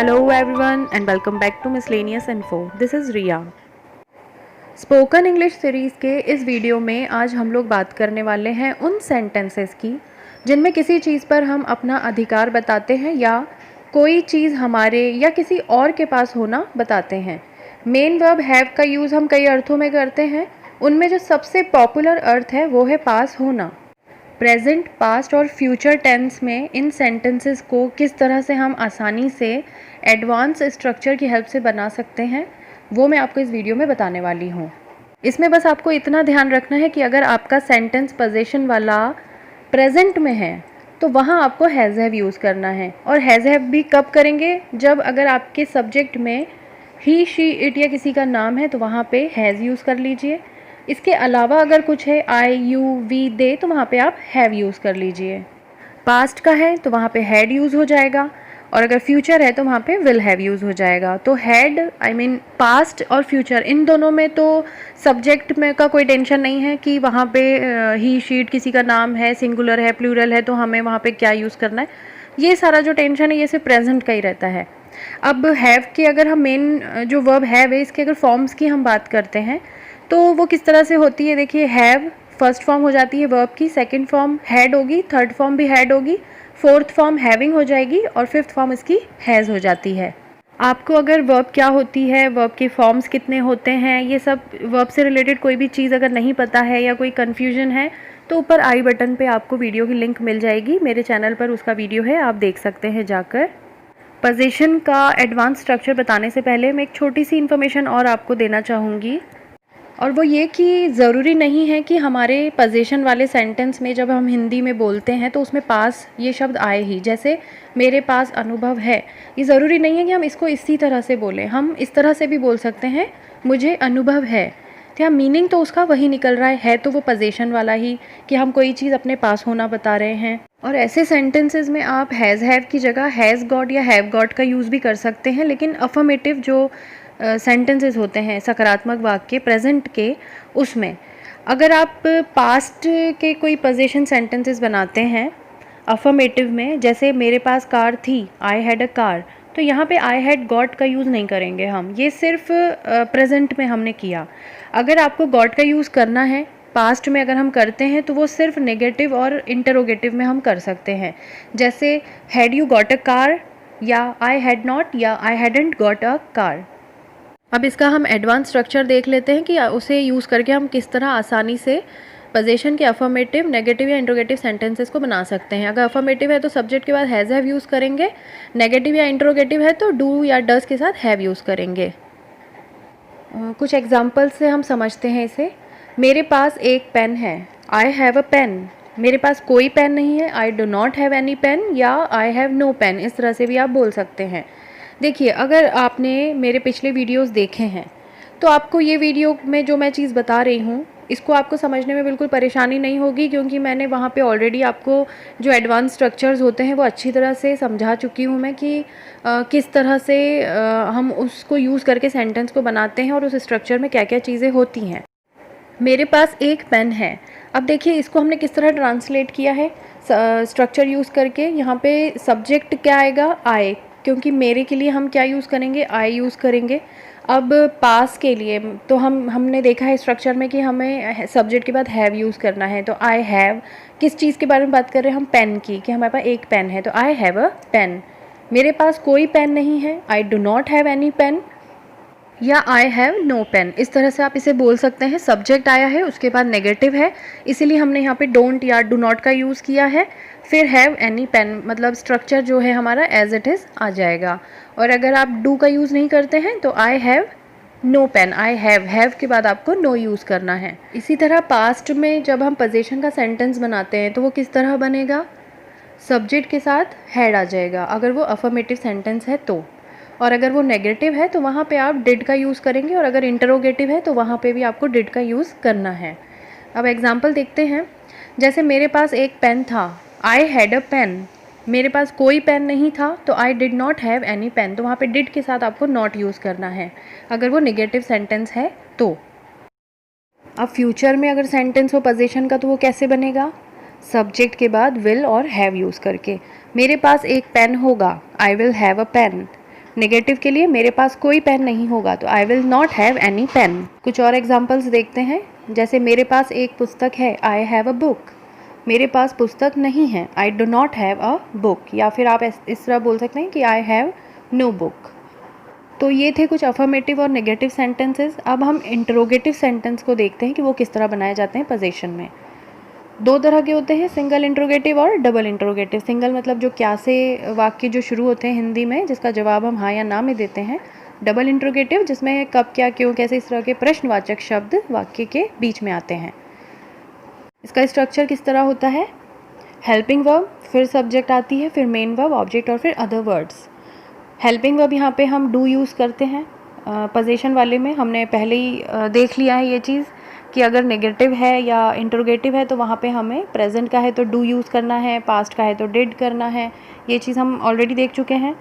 Hello everyone and welcome back to Miscellaneous Info. This is Riya. Spoken English series के इस video में आज हम लोग बात करने वाले हैं उन सेंटेंसेस की जिनमें किसी चीज़ पर हम अपना अधिकार बताते हैं या कोई चीज़ हमारे या किसी और के पास होना बताते हैं। मेन वर्ब हैव का यूज़ हम कई अर्थों में करते हैं। उनमें जो सबसे पॉपुलर अर्थ है वो है पास होना। प्रेजेंट, पास्ट और फ्यूचर टेंस में इन सेंटेंसेस को किस तरह से हम आसानी से एडवांस स्ट्रक्चर की हेल्प से बना सकते हैं वो मैं आपको इस वीडियो में बताने वाली हूँ। इसमें बस आपको इतना ध्यान रखना है कि अगर आपका सेंटेंस पोजीशन वाला प्रेजेंट में है तो वहाँ आपको हैज़ हैव यूज़ करना है। और हैज़ हैव भी कब करेंगे? जब अगर आपके सब्जेक्ट में ही, शी, इट या किसी का नाम है तो वहाँ पे हैज़ यूज़ कर लीजिए। इसके अलावा अगर कुछ है आई, यू, वी, दे तो वहाँ पे आप हैव यूज़ कर लीजिए। पास्ट का है तो वहाँ पे हैड यूज़ हो जाएगा और अगर फ्यूचर है तो वहाँ पे विल हैव यूज़ हो जाएगा। तो हैड पास्ट और फ्यूचर इन दोनों में तो सब्जेक्ट में का कोई टेंशन नहीं है कि वहाँ पे ही, शी, इट किसी का नाम है, सिंगुलर है, प्लूरल है तो हमें वहाँ पे क्या यूज़ करना है। ये सारा जो टेंशन है ये सिर्फ प्रेजेंट का ही रहता है। अब हैव की अगर हम मेन जो वर्ब हैव है इसके अगर फॉर्म्स की हम बात करते हैं तो वो किस तरह से होती है। देखिए, हैव फर्स्ट फॉर्म हो जाती है वर्ब की, सेकंड फॉर्म हैड होगी, थर्ड फॉर्म भी हैड होगी, फोर्थ फॉर्म हैविंग हो जाएगी और फिफ्थ फॉर्म इसकी हैज़ हो जाती है। आपको अगर वर्ब क्या होती है, वर्ब के फॉर्म्स कितने होते हैं, ये सब वर्ब से रिलेटेड कोई भी चीज़ अगर नहीं पता है या कोई कन्फ्यूजन है तो ऊपर आई बटन पे आपको वीडियो की लिंक मिल जाएगी। मेरे चैनल पर उसका वीडियो है, आप देख सकते हैं जाकर। पोजीशन का एडवांस स्ट्रक्चर बताने से पहले मैं एक छोटी सी इन्फॉर्मेशन और आपको देना चाहूँगी और वो ये कि ज़रूरी नहीं है कि हमारे पोजीशन वाले सेंटेंस में जब हम हिंदी में बोलते हैं तो उसमें पास ये शब्द आए ही। जैसे मेरे पास अनुभव है, ये ज़रूरी नहीं है कि हम इसको इसी तरह से बोलें। हम इस तरह से भी बोल सकते हैं, मुझे अनुभव है। तो यहाँ मीनिंग तो उसका वही निकल रहा है तो वो पोजीशन वाला ही कि हम कोई चीज़ अपने पास होना बता रहे हैं। और ऐसे सेंटेंसेस में आप हैज़ हैव की जगह हैज़ गॉट या हैव गॉट का यूज़ भी कर सकते हैं। लेकिन अफर्मेटिव जो सेंटेंसेस होते हैं, सकारात्मक वाक्य प्रेजेंट के, उसमें अगर आप पास्ट के कोई पोजीशन सेंटेंसेस बनाते हैं अफर्मेटिव में, जैसे मेरे पास कार थी, आई हैड अ कार, तो यहाँ पे आई हैड गॉट का यूज़ नहीं करेंगे हम, ये सिर्फ प्रेजेंट में हमने किया। अगर आपको गॉट का यूज़ करना है पास्ट में अगर हम करते हैं तो वो सिर्फ नेगेटिव और इंटरोगेटिव में हम कर सकते हैं। जैसे had you got a car या आई हैड नॉट या I hadn't got a car. अब इसका हम एडवांस स्ट्रक्चर देख लेते हैं कि उसे यूज़ करके हम किस तरह आसानी से पोजीशन के अफर्मेटिव, नेगेटिव या इंट्रोगेटिव सेंटेंसेस को बना सकते हैं। अगर अफर्मेटिव है तो सब्जेक्ट के बाद हैज़ हैव यूज़ करेंगे, नेगेटिव या इंट्रोगेटिव है तो डू या डज के साथ हैव यूज़ करेंगे। कुछ एग्जाम्पल्स से हम समझते हैं इसे। मेरे पास एक पेन है, आई हैव अ पेन। मेरे पास कोई पेन नहीं है, I do not have any pen या आई हैव नो पेन। इस तरह से भी आप बोल सकते हैं। देखिए, अगर आपने मेरे पिछले वीडियोस देखे हैं तो आपको ये वीडियो में जो मैं चीज़ बता रही हूँ इसको आपको समझने में बिल्कुल परेशानी नहीं होगी, क्योंकि मैंने वहाँ पे ऑलरेडी आपको जो एडवांस स्ट्रक्चर्स होते हैं वो अच्छी तरह से समझा चुकी हूँ मैं कि किस तरह से हम उसको यूज़ करके सेंटेंस को बनाते हैं और उस स्ट्रक्चर में क्या क्या चीज़ें होती हैं। मेरे पास एक पेन है। अब देखिए, इसको हमने किस तरह ट्रांसलेट किया है स्ट्रक्चर यूज़ करके। यहाँ पे सब्जेक्ट क्या आएगा? आई, क्योंकि मेरे के लिए हम क्या यूज़ करेंगे? आई यूज़ करेंगे। अब पास के लिए तो हमने देखा है स्ट्रक्चर में कि हमें सब्जेक्ट के बाद हैव यूज़ करना है। तो आई हैव, किस चीज़ के बारे में बात कर रहे हैं हम? पेन की, कि हमारे पास एक पेन है तो आई हैव अ पेन। मेरे पास कोई पेन नहीं है, I do not have any pen या आई हैव नो पेन। इस तरह से आप इसे बोल सकते हैं। सब्जेक्ट आया है, उसके बाद नेगेटिव है, इसीलिए हमने यहाँ पे डोंट या डू नॉट का यूज़ किया है। फिर हैव एनी पेन, मतलब स्ट्रक्चर जो है हमारा एज इट इज़ आ जाएगा। और अगर आप डू का यूज़ नहीं करते हैं तो I have no pen, I have के बाद आपको नो यूज़ करना है। इसी तरह पास्ट में जब हम पोजीशन का सेंटेंस बनाते हैं तो वो किस तरह बनेगा? सब्जेक्ट के साथ हैड आ जाएगा अगर वो अफर्मेटिव सेंटेंस है तो, और अगर वो नेगेटिव है तो वहाँ पे आप डिड का यूज़ करेंगे, और अगर इंटरोगेटिव है तो वहाँ पे भी आपको डिड का यूज़ करना है। अब एग्जांपल देखते हैं। जैसे मेरे पास एक पेन था, आई हैड अ पेन। मेरे पास कोई पेन नहीं था तो I did not have any pen, तो वहाँ पे डिड के साथ आपको नॉट यूज़ करना है अगर वो नेगेटिव सेंटेंस है तो। अब फ्यूचर में अगर सेंटेंस हो पोजीशन का तो वो कैसे बनेगा? सब्जेक्ट के बाद विल और हैव यूज़ करके। मेरे पास एक पेन होगा, I will have a pen. Negative के लिए मेरे पास कोई पेन नहीं होगा, तो I will not have any pen. कुछ और एग्जाम्पल्स देखते हैं, जैसे मेरे पास एक पुस्तक है, आई हैव अ बुक। मेरे पास पुस्तक नहीं है, I do not have a book. या फिर आप इस तरह बोल सकते हैं कि आई हैव नो बुक। तो ये थे कुछ अफर्मेटिव और नेगेटिव सेंटेंसेस। अब हम इंटरोगेटिव सेंटेंस को देखते हैं कि वो किस तरह बनाए जाते हैं पोजीशन में। दो तरह के होते हैं, सिंगल इंट्रोगेटिव और डबल इंट्रोगेटिव। सिंगल मतलब जो क्या से वाक्य जो शुरू होते हैं हिंदी में, जिसका जवाब हम हाँ या ना में देते हैं। डबल इंट्रोगेटिव जिसमें कब, क्या, क्यों, कैसे, इस तरह के प्रश्नवाचक शब्द वाक्य के बीच में आते हैं। इसका स्ट्रक्चर किस तरह होता है, हेल्पिंग वर्ब, फिर सब्जेक्ट आती है, फिर मेन वर्ब, ऑब्जेक्ट और फिर अदर वर्ड्स। हेल्पिंग वर्ब यहाँ पे हम डू यूज़ करते हैं। पोजीशन वाले में हमने पहले ही देख लिया है ये चीज़ कि अगर नेगेटिव है या इंट्रोगेटिव है तो वहाँ पे हमें प्रेजेंट का है तो डू यूज़ करना है, पास्ट का है तो डिड करना है। ये चीज़ हम ऑलरेडी देख चुके हैं।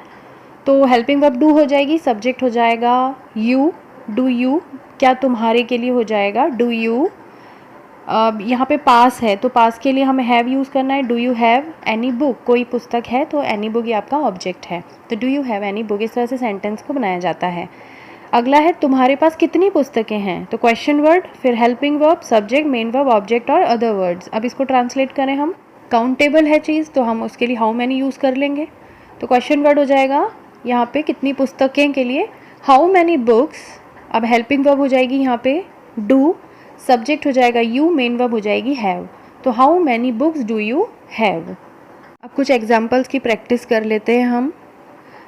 तो हेल्पिंग वर्ब डू हो जाएगी, सब्जेक्ट हो जाएगा यू, डू यू, क्या तुम्हारे के लिए हो जाएगा डू यू। यहाँ पे पास है तो पास के लिए हमें हैव यूज़ करना है, do you have any book, कोई पुस्तक है तो एनी बुक ये आपका ऑब्जेक्ट है, तो do you have any book. इस तरह से सेंटेंस को बनाया जाता है। अगला है तुम्हारे पास कितनी पुस्तकें हैं, तो क्वेश्चन वर्ड, फिर helping verb, subject, main verb, object और अदर वर्ड्स। अब इसको ट्रांसलेट करें हम, काउंटेबल है चीज़ तो हम उसके लिए हाउ मैनी यूज़ कर लेंगे। तो क्वेश्चन वर्ड हो जाएगा यहाँ पे कितनी पुस्तकें के लिए हाउ मैनी बुक्स। अब हेल्पिंग वर्ब हो जाएगी यहाँ पे डू, सब्जेक्ट हो जाएगा यू, मेन वर्ब हो जाएगी हैव। तो how many books do you have. अब कुछ एग्जाम्पल्स की प्रैक्टिस कर लेते हैं हम।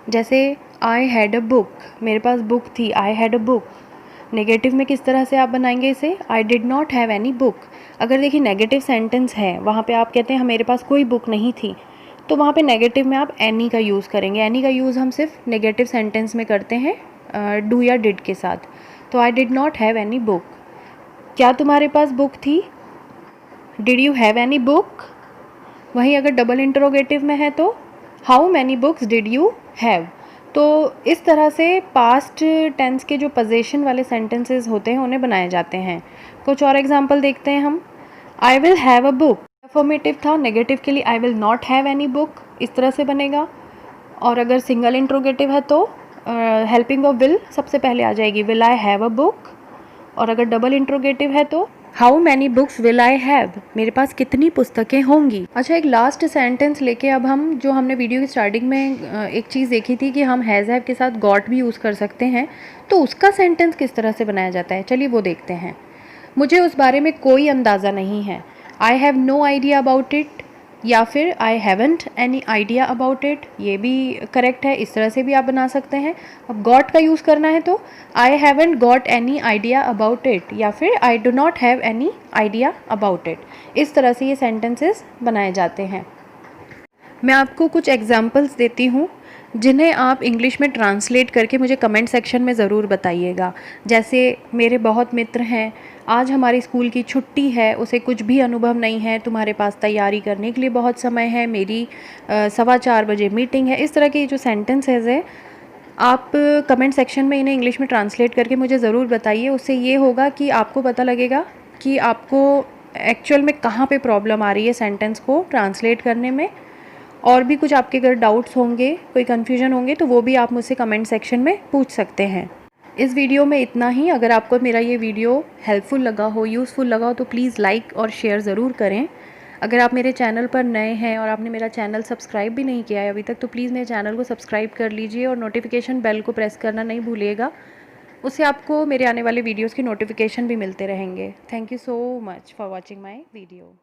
जैसे आई हैड अ बुक, मेरे पास बुक थी, I had a book. Negative में किस तरह से आप बनाएंगे इसे, आई did not have any book. अगर देखिए नेगेटिव सेंटेंस है, वहाँ पे आप कहते हैं मेरे पास कोई बुक नहीं थी, तो वहाँ पे नेगेटिव में आप एनी का यूज़ करेंगे। एनी का यूज़ हम सिर्फ नेगेटिव सेंटेंस में करते हैं डू या डिड के साथ। तो I did not have any book. क्या तुम्हारे पास बुक थी, did you have any book. वहीं अगर डबल इंटरोगेटिव में है तो how many books did you have. तो इस तरह से पास्ट टेंस के जो पोजीशन वाले सेंटेंसेस होते हैं उन्हें बनाए जाते हैं। कुछ और एग्जांपल देखते हैं हम। आई will have a book, affirmative था, नेगेटिव के लिए आई will not have any book, इस तरह से बनेगा। और अगर सिंगल इंट्रोगेटिव है तो हेल्पिंग वर्ब विल सबसे पहले आ जाएगी, will I have a book. और अगर डबल इंट्रोगेटिव है तो how many books will I have, मेरे पास कितनी पुस्तकें होंगी। अच्छा, एक लास्ट सेंटेंस लेके अब हम, जो हमने वीडियो की स्टार्टिंग में एक चीज़ देखी थी कि हम हैज़ हैव के साथ गॉट भी यूज़ कर सकते हैं, तो उसका सेंटेंस किस तरह से बनाया जाता है, चलिए वो देखते हैं। मुझे उस बारे में कोई अंदाज़ा नहीं है, I have no idea about it, या फिर I haven't any idea about it, ये भी करेक्ट है। इस तरह से भी आप बना सकते हैं। अब गॉट का यूज़ करना है तो I haven't got any idea about it, या फिर आई do not have any idea about it. इस तरह से ये सेंटेंसेस बनाए जाते हैं। मैं आपको कुछ एग्जाम्पल्स देती हूँ जिन्हें आप इंग्लिश में ट्रांसलेट करके मुझे कमेंट सेक्शन में ज़रूर बताइएगा। जैसे मेरे बहुत मित्र हैं, आज हमारी स्कूल की छुट्टी है, उसे कुछ भी अनुभव नहीं है, तुम्हारे पास तैयारी करने के लिए बहुत समय है, मेरी 4:15 बजे मीटिंग है। इस तरह के जो सेंटेंसेस है आप कमेंट सेक्शन में इन्हें इंग्लिश में ट्रांसलेट करके मुझे ज़रूर बताइए। उससे ये होगा कि आपको पता लगेगा कि आपको एक्चुअल में कहाँ पे प्रॉब्लम आ रही है सेंटेंस को ट्रांसलेट करने में। और भी कुछ आपके अगर डाउट्स होंगे, कोई कन्फ्यूजन होंगे, तो वो भी आप मुझसे कमेंट सेक्शन में पूछ सकते हैं। इस वीडियो में इतना ही। अगर आपको मेरा ये वीडियो हेल्पफुल लगा हो, यूज़फुल लगा हो, तो प्लीज़ लाइक और शेयर ज़रूर करें। अगर आप मेरे चैनल पर नए हैं और आपने मेरा चैनल सब्सक्राइब भी नहीं किया है अभी तक, तो प्लीज़ मेरे चैनल को सब्सक्राइब कर लीजिए और नोटिफिकेशन बेल को प्रेस करना नहीं भूलिएगा। उससे आपको मेरे आने वाले वीडियोज़ की नोटिफिकेशन भी मिलते रहेंगे। Thank you so much for watching my video.